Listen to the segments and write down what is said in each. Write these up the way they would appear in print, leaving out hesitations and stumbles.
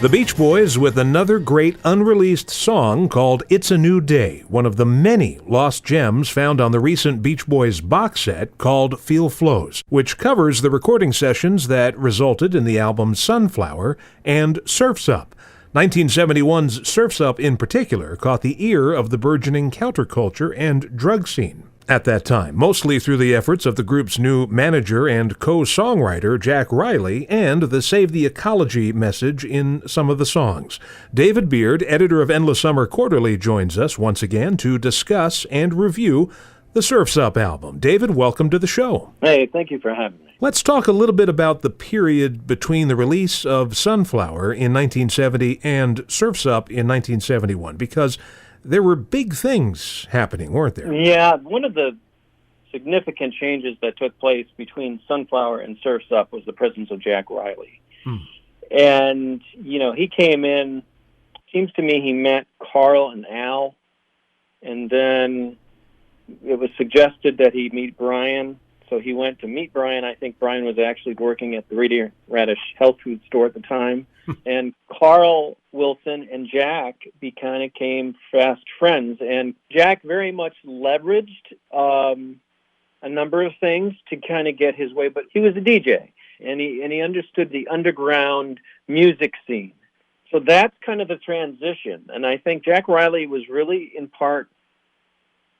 The Beach Boys with another great unreleased song called It's a New Day, one of the many lost gems found on the recent Beach Boys box set called Feel Flows, which covers the recording sessions that resulted in the albums Sunflower and Surf's Up. 1971's Surf's Up in particular caught the ear of the burgeoning counterculture and drug scene at that time, mostly through the efforts of the group's new manager and co-songwriter Jack Riley and the Save the Ecology message in some of the songs. David Beard, editor of Endless Summer Quarterly, joins us once again to discuss and review the Surf's Up album. David, welcome to the show. Hey, thank you for having me. Let's talk a little bit about the period between the release of Sunflower in 1970 and Surf's Up in 1971, because there were big things happening, weren't there? Yeah, one of the significant changes that took place between Sunflower and Surf's Up was the presence of Jack Riley. And, he came in, seems to me he met Carl and Al, and then it was suggested that he meet Brian. So he went to meet Brian. I think Brian was actually working at the Radio Radish health food store at the time. And Carl Wilson and Jack became fast friends. And Jack very much leveraged a number of things to kind of get his way. But he was a DJ, and he understood the underground music scene. So that's kind of the transition. And I think Jack Riley was really, in part,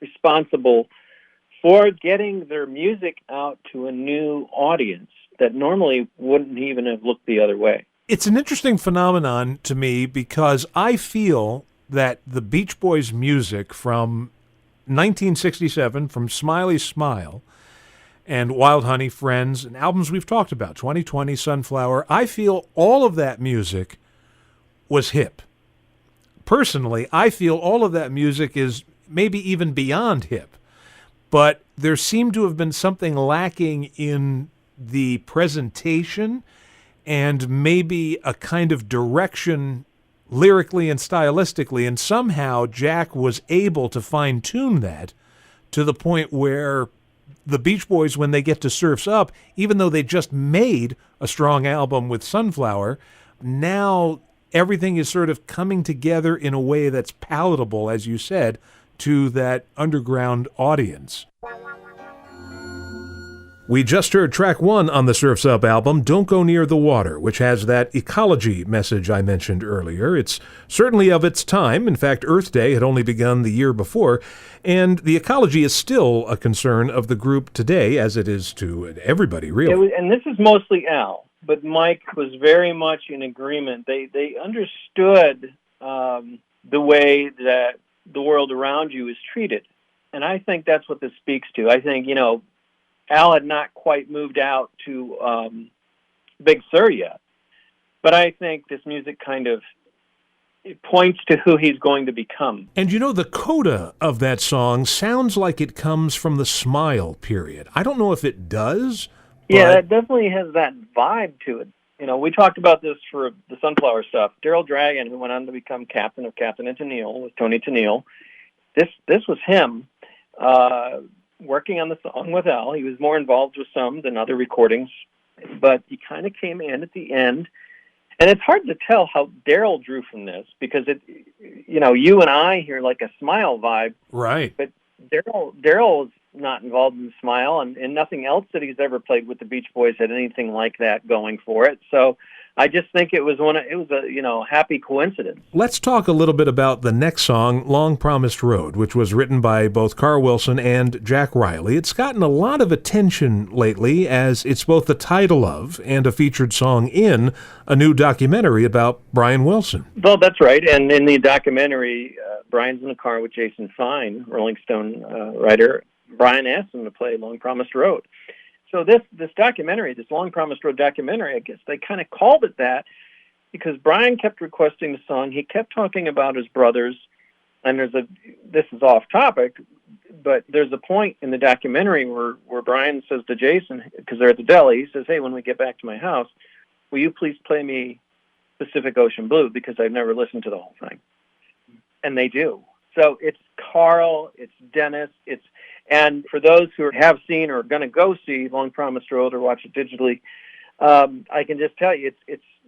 responsible for getting their music out to a new audience that normally wouldn't even have looked the other way. It's an interesting phenomenon to me because I feel that the Beach Boys music from 1967, from Smiley Smile and Wild Honey, Friends, and albums we've talked about, 2020, Sunflower, I feel all of that music was hip. Personally, I feel all of that music is maybe even beyond hip. But there seemed to have been something lacking in the presentation and maybe a kind of direction lyrically and stylistically, and somehow Jack was able to fine-tune that to the point where the Beach Boys, when they get to Surf's Up, even though they just made a strong album with Sunflower, now everything is sort of coming together in a way that's palatable, as you said, to that underground audience. We just heard track 1 on the Surf's Up album, Don't Go Near the Water, which has that ecology message I mentioned earlier. It's certainly of its time. In fact, Earth Day had only begun the year before, and the ecology is still a concern of the group today, as it is to everybody, really. And this is mostly Al, but Mike was very much in agreement. They understood the way that the world around you is treated. And I think that's what this speaks to. I think, Al had not quite moved out to Big Sur yet. But I think this music it points to who he's going to become. And the coda of that song sounds like it comes from the Smile period. I don't know if it does. Yeah, it definitely has that vibe to it. We talked about this for the Sunflower stuff. Daryl Dragon, who went on to become captain of Captain and Tennille, with Tony Tennille. This was him working on the song with Al. He was more involved with some than other recordings, but he kind of came in at the end. And it's hard to tell how Daryl drew from this because you and I hear like a Smile vibe, right? But Daryl is not involved in Smile, and nothing else that he's ever played with the Beach Boys had anything like that going for it. So I just think it was a happy coincidence. Let's talk a little bit about the next song, Long Promised Road, which was written by both Carl Wilson and Jack Riley. It's gotten a lot of attention lately as it's both the title of and a featured song in a new documentary about Brian Wilson. Well, that's right. And in the documentary, Brian's in the car with Jason Fine, Rolling Stone writer. Brian asked him to play Long Promised Road. So this documentary, this Long Promised Road documentary, I guess they kind of called it that because Brian kept requesting the song. He kept talking about his brothers, and this is off topic, but there's a point in the documentary where Brian says to Jason, because they're at the deli, he says, "Hey, when we get back to my house, will you please play me Pacific Ocean Blue, because I've never listened to the whole thing." And they do. So it's Carl, it's Dennis, and for those who have seen or are going to go see Long Promised Road or watch it digitally, I can just tell you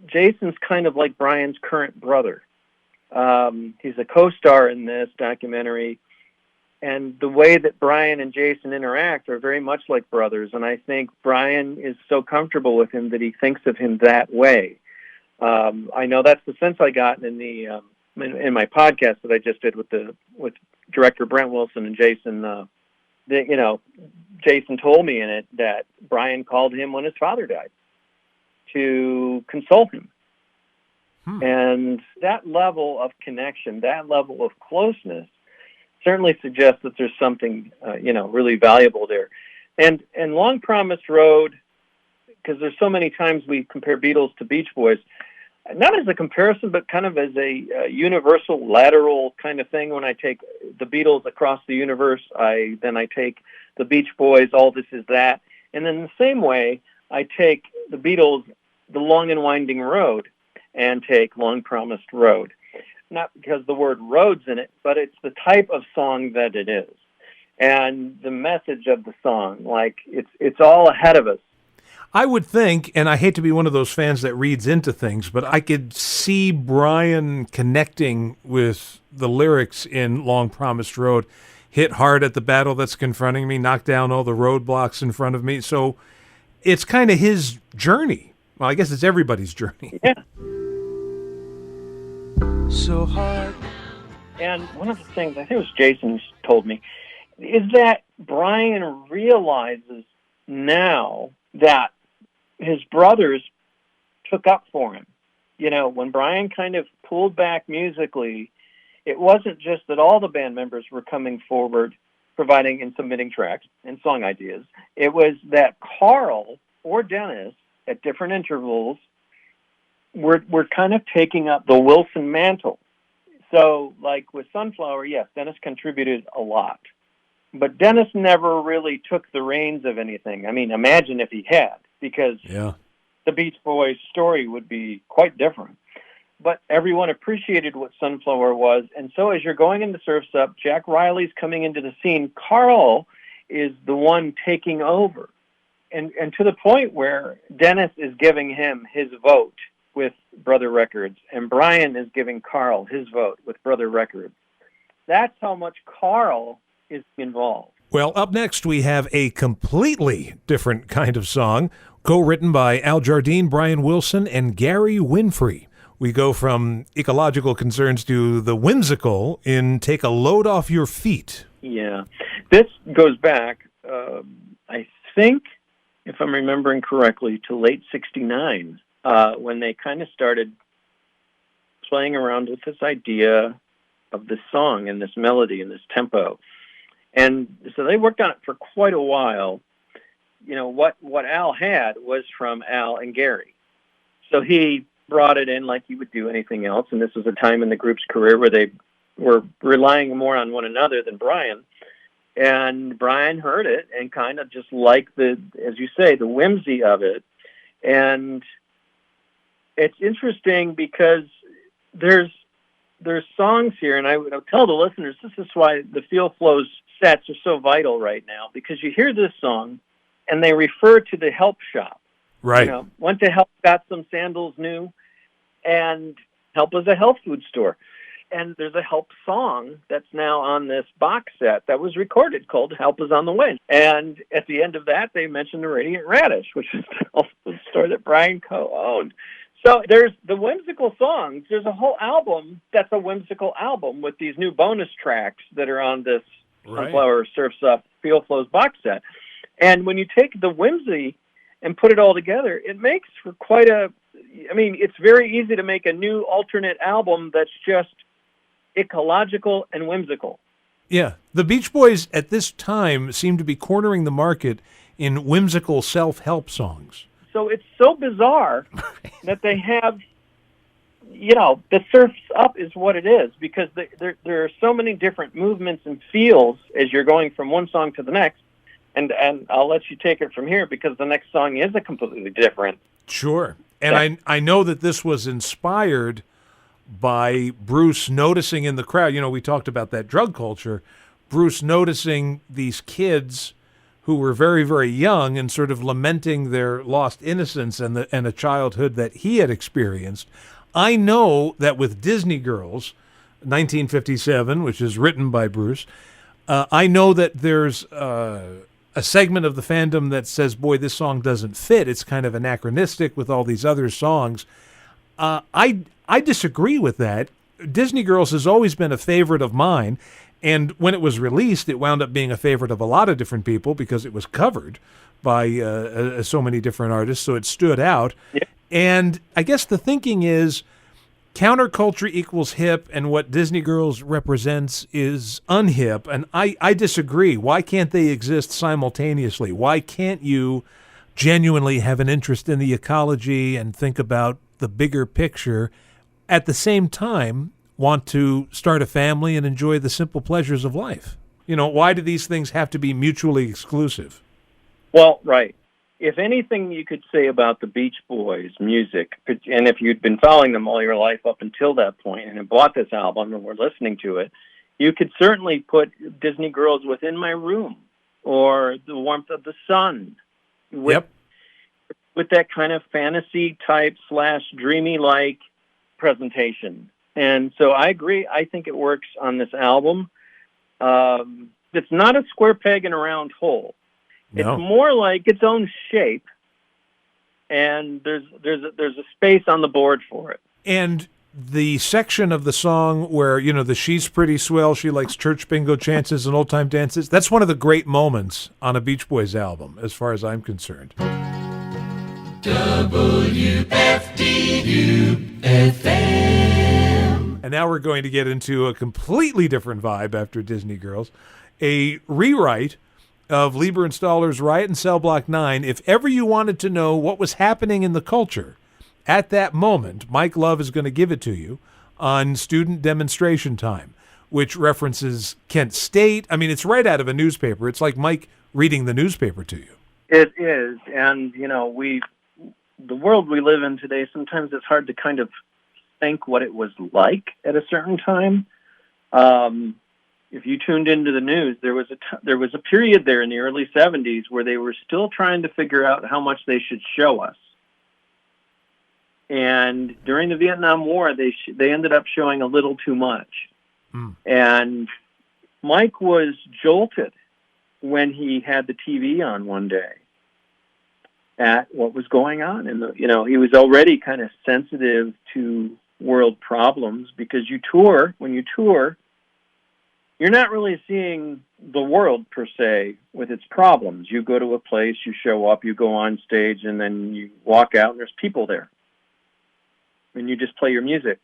Jason's kind of like Brian's current brother. He's a co-star in this documentary, and the way that Brian and Jason interact are very much like brothers, and I think Brian is so comfortable with him that he thinks of him that way. I know that's the sense I got in the in my podcast that I just did with director Brent Wilson and Jason. Jason told me in it that Brian called him when his father died to console him. And that level of connection, that level of closeness, certainly suggests that there's something, really valuable there. And Long Promised Road, because there's so many times we compare Beatles to Beach Boys, not as a comparison, but kind of as a universal lateral kind of thing. When I take the Beatles across the universe, then I take the Beach Boys, All This Is That. And then the same way, I take the Beatles, The Long and Winding Road, and take Long Promised Road. Not because the word road's in it, but it's the type of song that it is. And the message of the song, like, it's all ahead of us. I would think, and I hate to be one of those fans that reads into things, but I could see Brian connecting with the lyrics in Long Promised Road. Hit hard at the battle that's confronting me, knock down all the roadblocks in front of me. So it's kind of his journey. Well, I guess it's everybody's journey. Yeah. So hard. And one of the things, I think it was Jason told me, is that Brian realizes now that his brothers took up for him. When Brian kind of pulled back musically, it wasn't just that all the band members were coming forward, providing and submitting tracks and song ideas. It was that Carl or Dennis, at different intervals, were kind of taking up the Wilson mantle. So, like with Sunflower, yes, Dennis contributed a lot. But Dennis never really took the reins of anything. I mean, imagine if he had, because the Beach Boys story would be quite different. But everyone appreciated what Sunflower was, and so as you're going into Surf's Up, Jack Riley's coming into the scene. Carl is the one taking over, and to the point where Dennis is giving him his vote with Brother Records, and Brian is giving Carl his vote with Brother Records. That's how much Carl is involved. Well, up next we have a completely different kind of song, co-written by Al Jardine, Brian Wilson, and Gary Winfrey. We go from ecological concerns to the Whimsical in Take a Load Off Your Feet. Yeah. This goes back, I think, if I'm remembering correctly, to late 69, when they kind of started playing around with this idea of this song and this melody and this tempo. And so they worked on it for quite a while. What Al had was from Al and Gary. So he brought it in like he would do anything else, and this was a time in the group's career where they were relying more on one another than Brian. And Brian heard it and kind of just liked as you say, the whimsy of it. And it's interesting because there's songs here, and I would tell the listeners, this is why the Feel Flows sets are so vital right now, because you hear this song and they refer to the help shop. Right. Went to help, got some sandals new, and Help was a health food store. And there's a Help song that's now on this box set that was recorded called Help Is on the Way. And at the end of that, they mentioned the Radiant Radish, which is also the store that Brian co-owned. So there's the whimsical songs. There's a whole album that's a whimsical album with these new bonus tracks that are on this Sunflower Surf's Up Feel Flows box set. And when you take the whimsy and put it all together, it makes for quite it's very easy to make a new alternate album that's just ecological and whimsical. Yeah. The Beach Boys at this time seem to be cornering the market in whimsical self-help songs. So it's so bizarre that they have, the Surf's Up is what it is, because there are so many different movements and feels as you're going from one song to the next. And I'll let you take it from here, because the next song is a completely different. Sure. And I know that this was inspired by Bruce noticing in the crowd, we talked about that drug culture, Bruce noticing these kids who were very, very young and sort of lamenting their lost innocence and a childhood that he had experienced. I know that with Disney Girls, 1957, which is written by Bruce, I know that there's a segment of the fandom that says, boy, this song doesn't fit. It's kind of anachronistic with all these other songs. I disagree with that. Disney Girls has always been a favorite of mine, and when it was released, it wound up being a favorite of a lot of different people because it was covered by so many different artists, so it stood out. Yeah. And I guess the thinking is counterculture equals hip, and what Disney Girls represents is unhip, and I disagree. Why can't they exist simultaneously? Why can't you genuinely have an interest in the ecology and think about the bigger picture at the same time want to start a family and enjoy the simple pleasures of life? You know, why do these things have to be mutually exclusive? Well, right. If anything you could say about the Beach Boys music, and if you'd been following them all your life up until that point and had bought this album and were listening to it, you could certainly put Disney Girls Within My Room or The Warmth of the Sun with that kind of fantasy type / dreamy like presentation. And so I agree. I think it works on this album. It's not a square peg in a round hole. No. It's more like its own shape, and there's a space on the board for it. And the section of the song where, you know, the she's pretty swell, she likes church bingo chances and old-time dances, that's one of the great moments on a Beach Boys album, as far as I'm concerned. WFDU FM. And now we're going to get into a completely different vibe after Disney Girls, a rewrite of Lieber and Stahler's Riot in Cell Block 9. If ever you wanted to know what was happening in the culture at that moment, Mike Love is going to give it to you on Student Demonstration Time, which references Kent State. I mean, it's right out of a newspaper. It's like Mike reading the newspaper to you. It is. And, you know, the world we live in today, sometimes it's hard to kind of think what it was like at a certain time. If you tuned into the news, there was a period there in the early 70s where they were still trying to figure out how much they should show us. And during the Vietnam War, they ended up showing a little too much. And Mike was jolted when he had the TV on one day at what was going on. And he was already kind of sensitive to world problems because when you tour, you're not really seeing the world, per se, with its problems. You go to a place, you show up, you go on stage, and then you walk out, and there's people there. And you just play your music.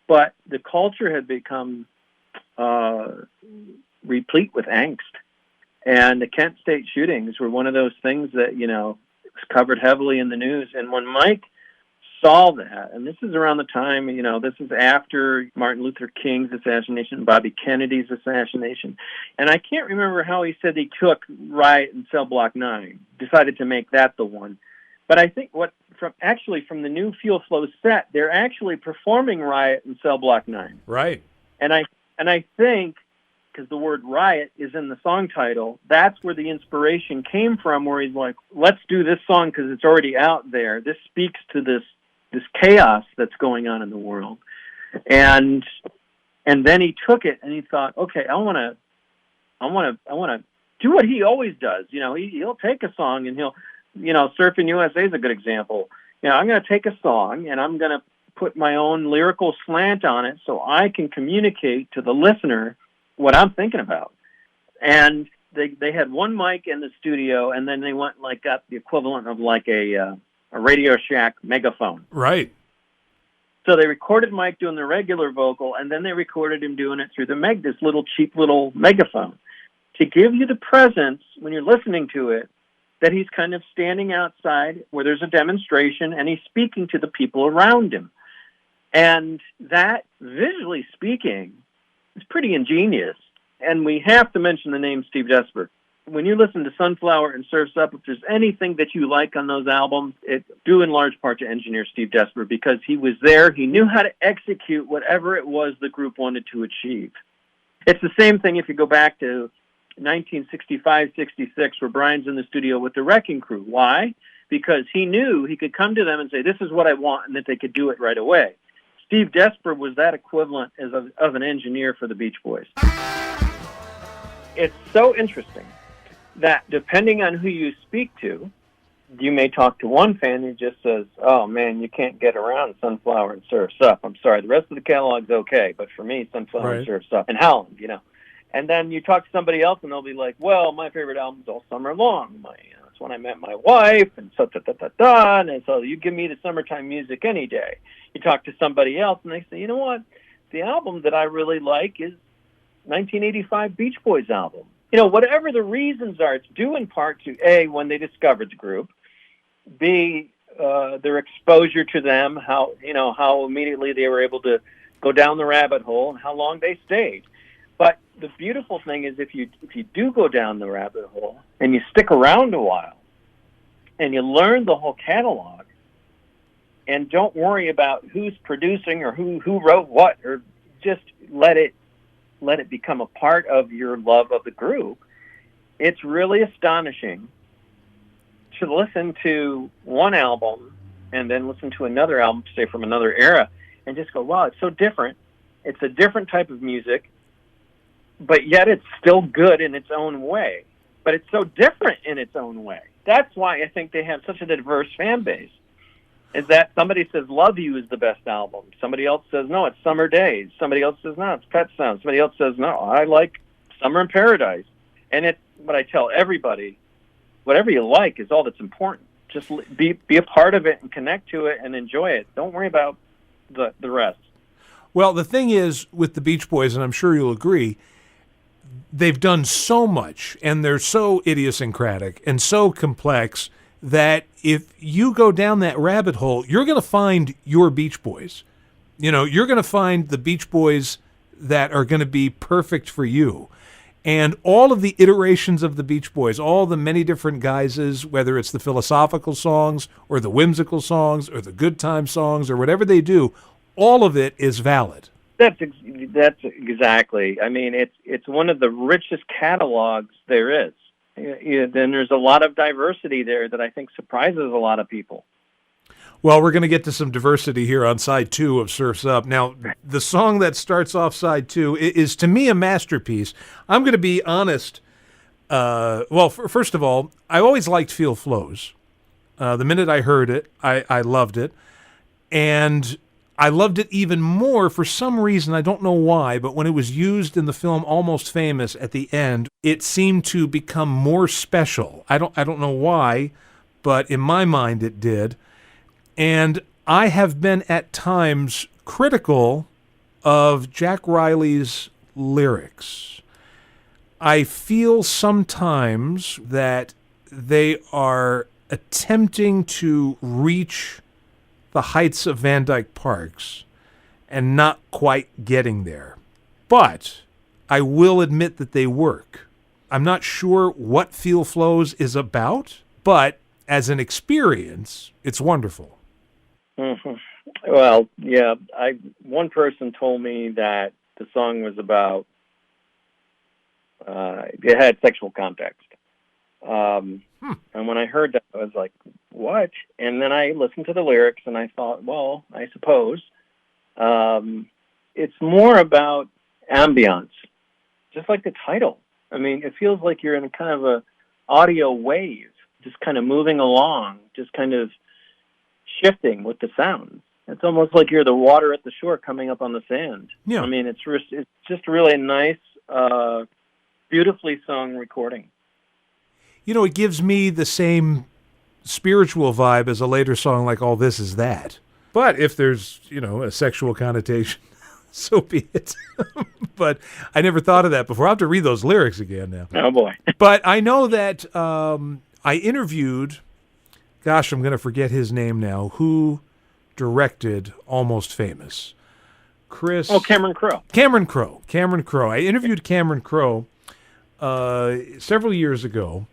But the culture had become replete with angst. And the Kent State shootings were one of those things that, was covered heavily in the news. And when Mike saw that, and this is around the time, this is after Martin Luther King's assassination, Bobby Kennedy's assassination, and I can't remember how he said he took Riot in Cell Block 9, decided to make that the one. But I think from the new Fuel Flow set, they're actually performing Riot in Cell Block 9. Right. And I think, because the word riot is in the song title, that's where the inspiration came from, where he's like, let's do this song because it's already out there. This speaks to this chaos that's going on in the world. And then he took it and he thought, okay, I want to do what he always does. He'll take a song and he'll, Surfing USA is a good example. I'm going to take a song and I'm going to put my own lyrical slant on it so I can communicate to the listener what I'm thinking about. And they had one mic in the studio, and then they got the equivalent of a Radio Shack megaphone. Right. So they recorded Mike doing the regular vocal, and then they recorded him doing it through this little cheap little megaphone to give you the presence when you're listening to it that he's kind of standing outside where there's a demonstration and he's speaking to the people around him. And that, visually speaking, is pretty ingenious. And we have to mention the name Steve Desper. When you listen to Sunflower and Surf's Up, if there's anything that you like on those albums, it's due in large part to engineer Steve Desper, because he was there. He knew how to execute whatever it was the group wanted to achieve. It's the same thing if you go back to 1965, 66, where Brian's in the studio with the Wrecking Crew. Why? Because he knew he could come to them and say, this is what I want, and that they could do it right away. Steve Desper was that equivalent of an engineer for the Beach Boys. It's so interesting that depending on who you speak to, you may talk to one fan who just says, oh, man, you can't get around Sunflower and Surf's Up. I'm sorry, the rest of the catalog's okay, but for me, Sunflower and Surf's Up and Howland, you know. And then you talk to somebody else, and they'll be like, well, my favorite album's All Summer Long. That's when I met my wife, and so da-da-da-da-da, and so you give me the summertime music any day. You talk to somebody else, and they say, you know what, the album that I really like is 1985 Beach Boys album. You know, whatever the reasons are, it's due in part to, A, when they discovered the group, B, their exposure to them, how immediately they were able to go down the rabbit hole, and how long they stayed. But the beautiful thing is if you do go down the rabbit hole and you stick around a while and you learn the whole catalog and don't worry about who's producing or who wrote what, or just let it become a part of your love of the group, it's really astonishing to listen to one album and then listen to another album, say from another era, and just go, wow, it's so different. It's a different type of music, but yet it's still good in its own way. But it's so different in its own way. That's why I think they have such a diverse fan base, is that somebody says Love You is the best album. Somebody else says, no, it's Summer Days. Somebody else says, no, it's Pet Sounds. Somebody else says, no, I like Summer in Paradise. And it's what I tell everybody, whatever you like is all that's important. Just be a part of it and connect to it and enjoy it. Don't worry about the rest. Well, the thing is with the Beach Boys, and I'm sure you'll agree, they've done so much, and they're so idiosyncratic and so complex that if you go down that rabbit hole, you're going to find your Beach Boys. You know, you're going to find the Beach Boys that are going to be perfect for you. And all of the iterations of the Beach Boys, all the many different guises, whether it's the philosophical songs or the whimsical songs or the good time songs or whatever they do, all of it is valid. That's exactly. I mean, it's one of the richest catalogs there is. Then there's a lot of diversity there that I think surprises a lot of people. Well, we're going to get to some diversity here on side 2 of Surf's Up. Now, the song that starts off side 2 is to me a masterpiece. I'm going to be honest. First of all, I always liked Feel Flows. The minute I heard it, I loved it. And I loved it even more for some reason, I don't know why, but when it was used in the film Almost Famous at the end, it seemed to become more special. I don't know why, but in my mind it did. And I have been at times critical of Jack Riley's lyrics. I feel sometimes that they are attempting to reach the heights of Van Dyke Parks and not quite getting there. But I will admit that they work. I'm not sure what Feel Flows is about, but as an experience, it's wonderful. Mm-hmm. Well, yeah, one person told me that the song was about, it had sexual context. And when I heard that, I was like, what? And then I listened to the lyrics, and I thought, well, I suppose. It's more about ambience, just like the title. I mean, it feels like you're in a kind of a audio wave, just kind of moving along, just kind of shifting with the sound. It's almost like you're the water at the shore coming up on the sand. Yeah. I mean, it's just really a nice, beautifully sung recording. You know, it gives me the same spiritual vibe as a later song like All This Is That. But if there's, a sexual connotation, so be it. But I never thought of that before. I'll have to read those lyrics again now. Oh, boy. But I know that I interviewed, gosh, I'm going to forget his name now, who directed Almost Famous. Cameron Crowe. Cameron Crowe. I interviewed Cameron Crowe several years ago,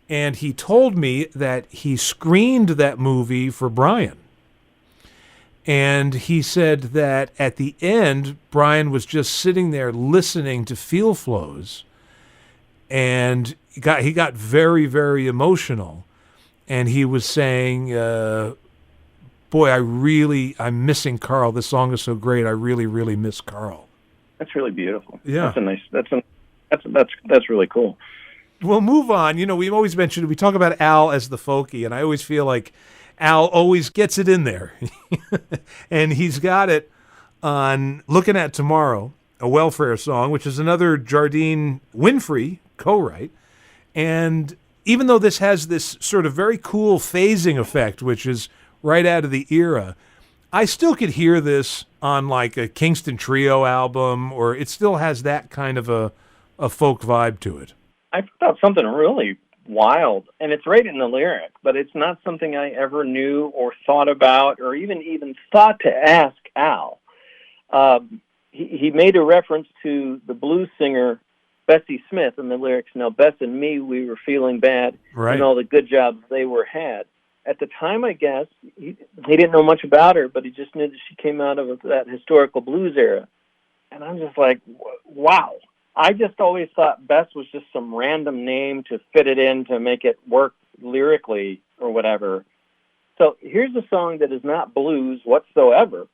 and he told me that he screened that movie for Brian. And he said that at the end, Brian was just sitting there listening to Feel Flows, and he got very, very emotional, and he was saying, "Boy, I'm missing Carl. This song is so great. I really, really miss Carl." That's really beautiful. Yeah, that's really cool. We'll move on. We've always mentioned, we talk about Al as the folkie, and I always feel like Al always gets it in there. And he's got it on Looking at Tomorrow, a welfare song, which is another Jardine Winfrey co-write. And even though this has this sort of very cool phasing effect, which is right out of the era, I still could hear this on like a Kingston Trio album, or it still has that kind of a folk vibe to it. I thought something really wild, and it's right in the lyric, but it's not something I ever knew or thought about or even thought to ask Al. He made a reference to the blues singer Bessie Smith in the lyrics. Now, Bess and me, we were feeling bad, right, and all the good jobs they were had. At the time, I guess, he didn't know much about her, but he just knew that she came out of that historical blues era. And I'm just like, wow. I just always thought Bess was just some random name to fit it in to make it work lyrically or whatever. So here's a song that is not blues whatsoever,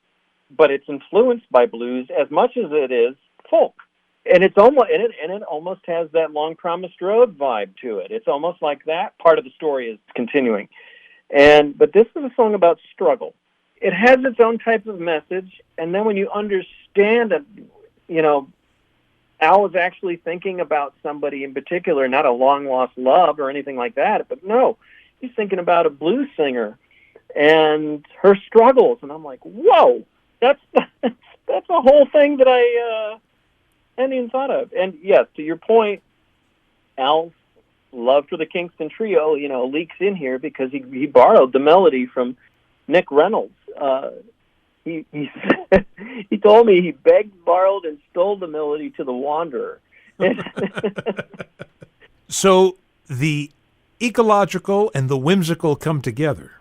but it's influenced by blues as much as it is folk. And it almost has that Long Promised Road vibe to it. It's almost like that part of the story is continuing. But this is a song about struggle. It has its own type of message, and then when you understand it, Al was actually thinking about somebody in particular, not a long-lost love or anything like that, but no, he's thinking about a blues singer and her struggles. And I'm like, whoa, that's a whole thing that I hadn't even thought of. And yes, to your point, Al's love for the Kingston Trio, leaks in here because he borrowed the melody from Nick Reynolds. He told me he begged, borrowed, and stole the melody to the Wanderer. So the ecological and the whimsical come together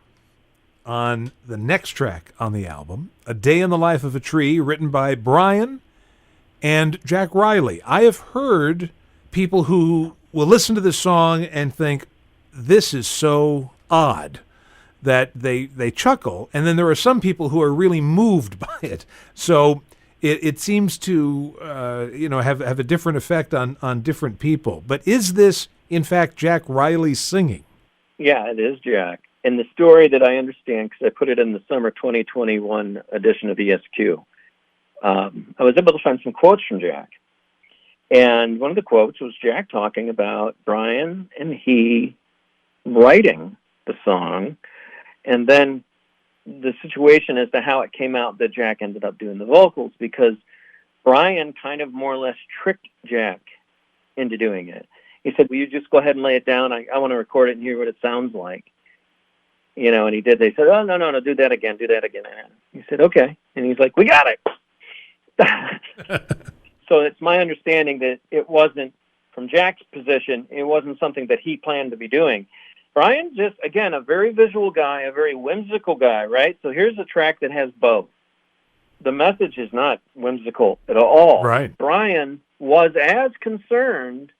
on the next track on the album, A Day in the Life of a Tree, written by Brian and Jack Riley. I have heard people who will listen to this song and think, this is so odd, that they chuckle, and then there are some people who are really moved by it. So it seems to have a different effect on different people. But is this, in fact, Jack Riley singing? Yeah, it is Jack. And the story that I understand, because I put it in the summer 2021 edition of ESQ, I was able to find some quotes from Jack. And one of the quotes was Jack talking about Brian and he writing the song, and then the situation as to how it came out that Jack ended up doing the vocals, because Brian kind of more or less tricked Jack into doing it. He said, will you just go ahead and lay it down? I want to record it and hear what it sounds like. And he did. They said, oh, no, do that again. He said, okay. And he's like, we got it. So it's my understanding that it wasn't, from Jack's position, it wasn't something that he planned to be doing. Brian, just, again, a very visual guy, a very whimsical guy, right? So here's a track that has both. The message is not whimsical at all. Right. Brian was as concerned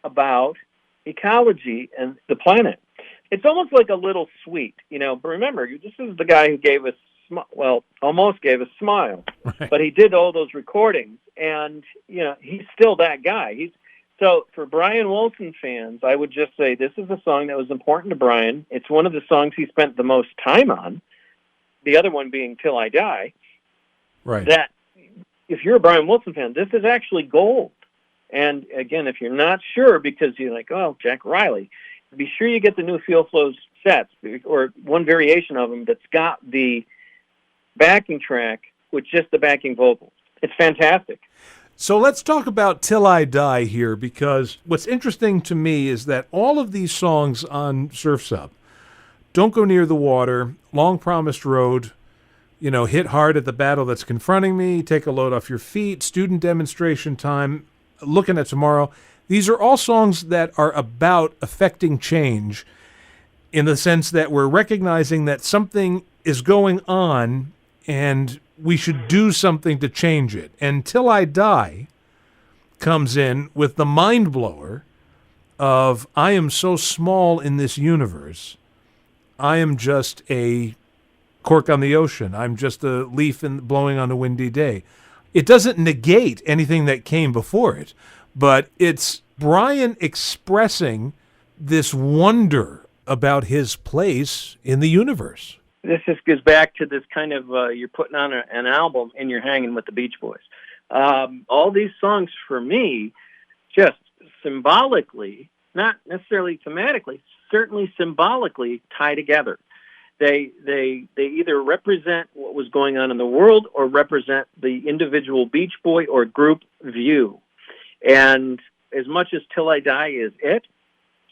about ecology and the planet. It's almost like a little sweet, but remember, this is the guy who gave us, almost gave us Smile. Right. But he did all those recordings, and, he's still that guy. So for Brian Wilson fans, I would just say this is a song that was important to Brian. It's one of the songs he spent the most time on, the other one being Till I Die. Right. That if you're a Brian Wilson fan, this is actually gold. And again, if you're not sure because you're like, oh, Jack Riley, be sure you get the new Feel Flows sets or one variation of them that's got the backing track with just the backing vocals. It's fantastic. So let's talk about Till I Die here, because what's interesting to me is that all of these songs on Surf's Up, Don't Go Near the Water, Long Promised Road, Hit Hard at the Battle That's Confronting Me, Take a Load Off Your Feet, Student Demonstration Time, Looking at Tomorrow, these are all songs that are about affecting change in the sense that we're recognizing that something is going on and we should do something to change it. And Till I Die comes in with the mind blower of I am so small in this universe. I am just a cork on the ocean. I'm just a leaf blowing on a windy day. It doesn't negate anything that came before it, but it's Brian expressing this wonder about his place in the universe. This just goes back to this kind of, you're putting on an album and you're hanging with the Beach Boys. All these songs for me, just symbolically, not necessarily thematically, certainly symbolically tie together. They either represent what was going on in the world or represent the individual Beach Boy or group view. And as much as Till I Die is it,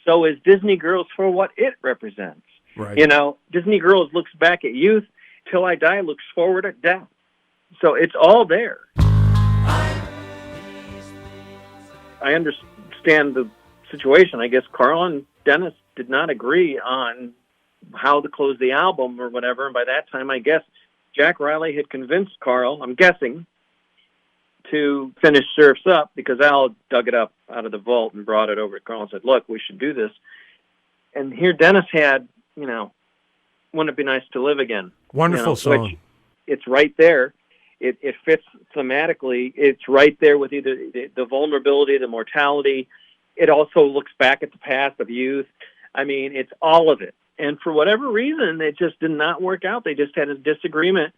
so is Disney Girls for what it represents. Right. You know, Disney Girls looks back at youth, Till I Die looks forward at death. So it's all there. I understand the situation. I guess Carl and Dennis did not agree on how to close the album or whatever. And by that time, I guess Jack Riley had convinced Carl, I'm guessing, to finish Surf's Up, because Al dug it up out of the vault and brought it over to Carl and said, look, we should do this. And here Dennis had, you know, Wouldn't It Be Nice to Live Again? Wonderful song. Which it's right there. It fits thematically. It's right there with either the vulnerability, the mortality. It also looks back at the past of youth. I mean, it's all of it. And for whatever reason, it just did not work out. They just had a disagreement.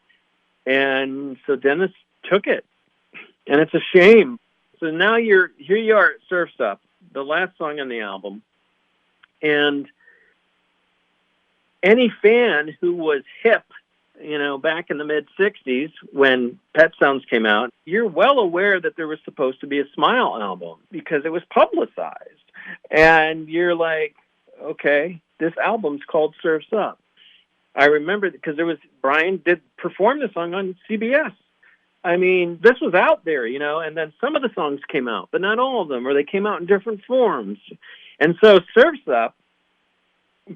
And so Dennis took it. And it's a shame. So now here you are at Surf's Up, the last song on the album. And any fan who was hip, you know, back in the mid-'60s when Pet Sounds came out, you're well aware that there was supposed to be a Smile album because it was publicized. And you're like, okay, this album's called Surf's Up. I remember because Brian did perform the song on CBS. I mean, this was out there, you know, and then some of the songs came out, but not all of them, or they came out in different forms. And so Surf's Up,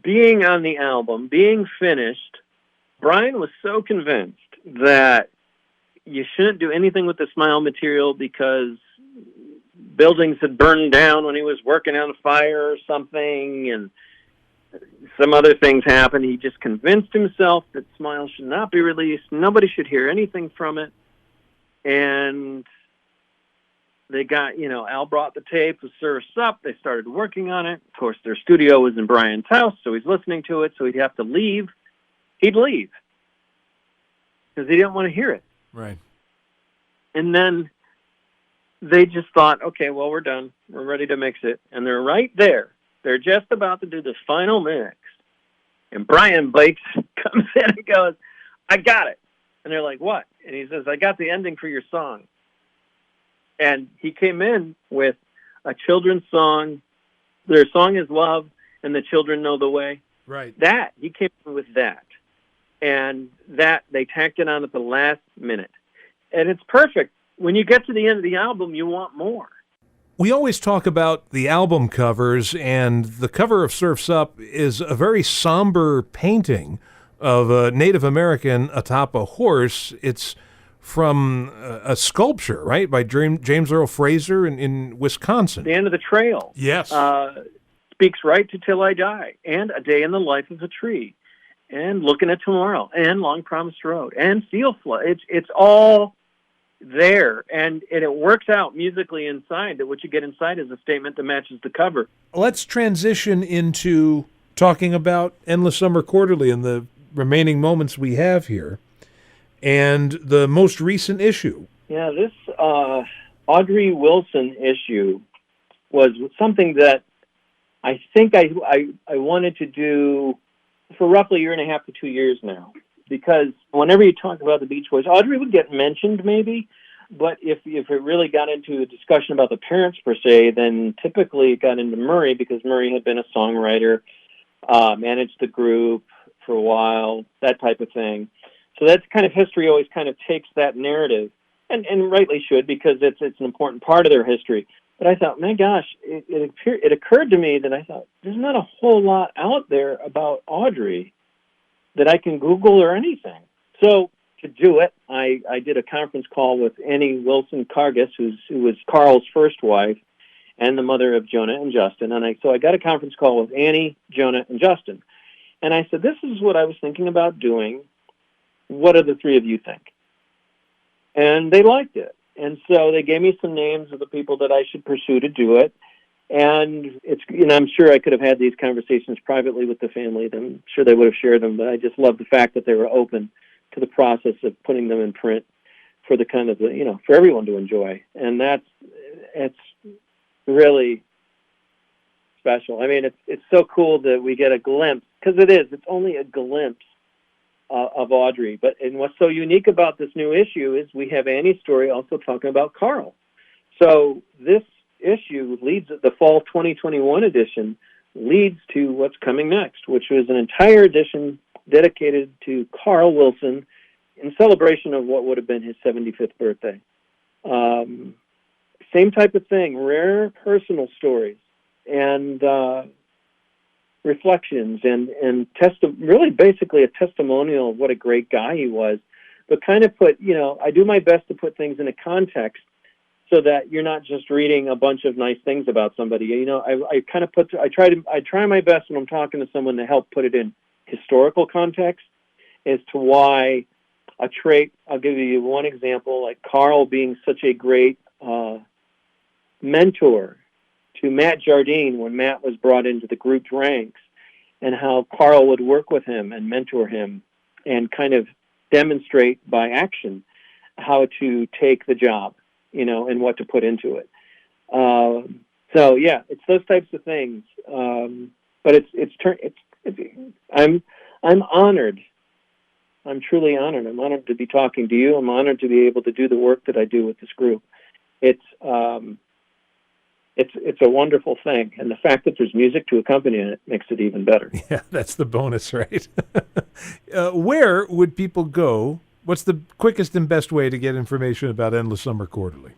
being on the album, being finished, Brian was so convinced that you shouldn't do anything with the Smile material because buildings had burned down when he was working on a fire or something, and some other things happened. He just convinced himself that Smile should not be released. Nobody should hear anything from it. And they got, you know, Al brought the tape of Surf's Up. They started working on it. Of course, their studio was in Brian's house, so he's listening to it, so he'd have to leave. He'd leave because he didn't want to hear it. Right. And then they just thought, okay, well, we're done. We're ready to mix it. And they're right there. They're just about to do the final mix. And Brian Blake comes in and goes, I got it. And they're like, what? And he says, I got the ending for your song. And he came in with a children's song. Their song is Love, and the Children Know the Way. Right. He came in with that. And that, they tacked it on at the last minute. And it's perfect. When you get to the end of the album, you want more. We always talk about the album covers, and the cover of Surf's Up is a very somber painting of a Native American atop a horse. It's from a sculpture, right, by James Earl Fraser in Wisconsin. The End of the Trail. Yes. Speaks right to Till I Die, and A Day in the Life of a Tree, and Looking at Tomorrow, and Long Promised Road, and Feel Flow. It's all there, and it works out musically inside, that what you get inside is a statement that matches the cover. Let's transition into talking about Endless Summer Quarterly in the remaining moments we have here, and the most recent issue. Yeah, this Audrey Wilson issue was something that I think I wanted to do for roughly a year and a half to 2 years now, because whenever you talk about the Beach Boys, Audrey would get mentioned maybe, but if it really got into a discussion about the parents per se, then typically it got into Murray, because Murray had been a songwriter, managed the group for a while, that type of thing. So that's kind of history always kind of takes that narrative, and rightly should, because it's an important part of their history. But I thought, my gosh, it occurred to me that I thought, there's not a whole lot out there about Audrey that I can Google or anything. So to do it, I did a conference call with Annie Wilson Cargis, who was Carl's first wife, and the mother of Jonah and Justin. And so I got a conference call with Annie, Jonah, and Justin. And I said, this is what I was thinking about doing. What do the three of you think? And they liked it. And so they gave me some names of the people that I should pursue to do it. And I'm sure I could have had these conversations privately with the family. I'm sure they would have shared them, but I just love the fact that they were open to the process of putting them in print for the kind of, for everyone to enjoy. And it's really special. I mean, it's so cool that we get a glimpse, because it's only a glimpse of Audrey. And what's so unique about this new issue is we have Annie's story also talking about Carl. So this issue leads, the fall 2021 edition leads to what's coming next, which was an entire edition dedicated to Carl Wilson in celebration of what would have been his 75th birthday. Same type of thing, rare personal stories and reflections and really basically a testimonial of what a great guy he was, but kind of I do my best to put things in a context so that you're not just reading a bunch of nice things about somebody. I try my best when I'm talking to someone to help put it in historical context as to why a trait. I'll give you one example, like Carl being such a great mentor to Matt Jardine when Matt was brought into the group's ranks, and how Carl would work with him and mentor him and kind of demonstrate by action how to take the job, and what to put into it. So yeah, it's those types of things. But I'm honored. I'm truly honored. I'm honored to be talking to you. I'm honored to be able to do the work that I do with this group. It's a wonderful thing, and the fact that there's music to accompany it makes it even better. Yeah, that's the bonus, right? Where would people go? What's the quickest and best way to get information about Endless Summer Quarterly?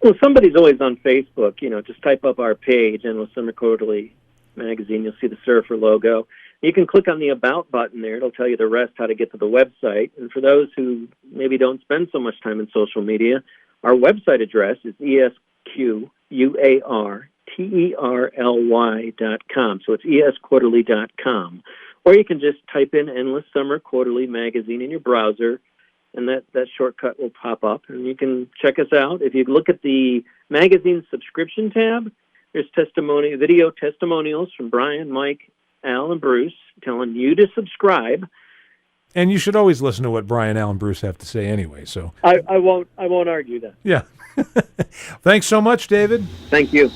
Well, somebody's always on Facebook. Just type up our page, Endless Summer Quarterly magazine. You'll see the Surfer logo. You can click on the About button there. It'll tell you the rest, how to get to the website. And for those who maybe don't spend so much time in social media, our website address is ESQUARTERLY.com. So it's esquarterly.com. Or you can just type in Endless Summer Quarterly magazine in your browser, and that shortcut will pop up, and you can check us out. If you look at the magazine subscription tab, there's video testimonials from Brian, Mike, Al, and Bruce telling you to subscribe. And you should always listen to what Brian, Al, and Bruce have to say anyway. So I won't argue that. Yeah. Thanks so much, David. Thank you.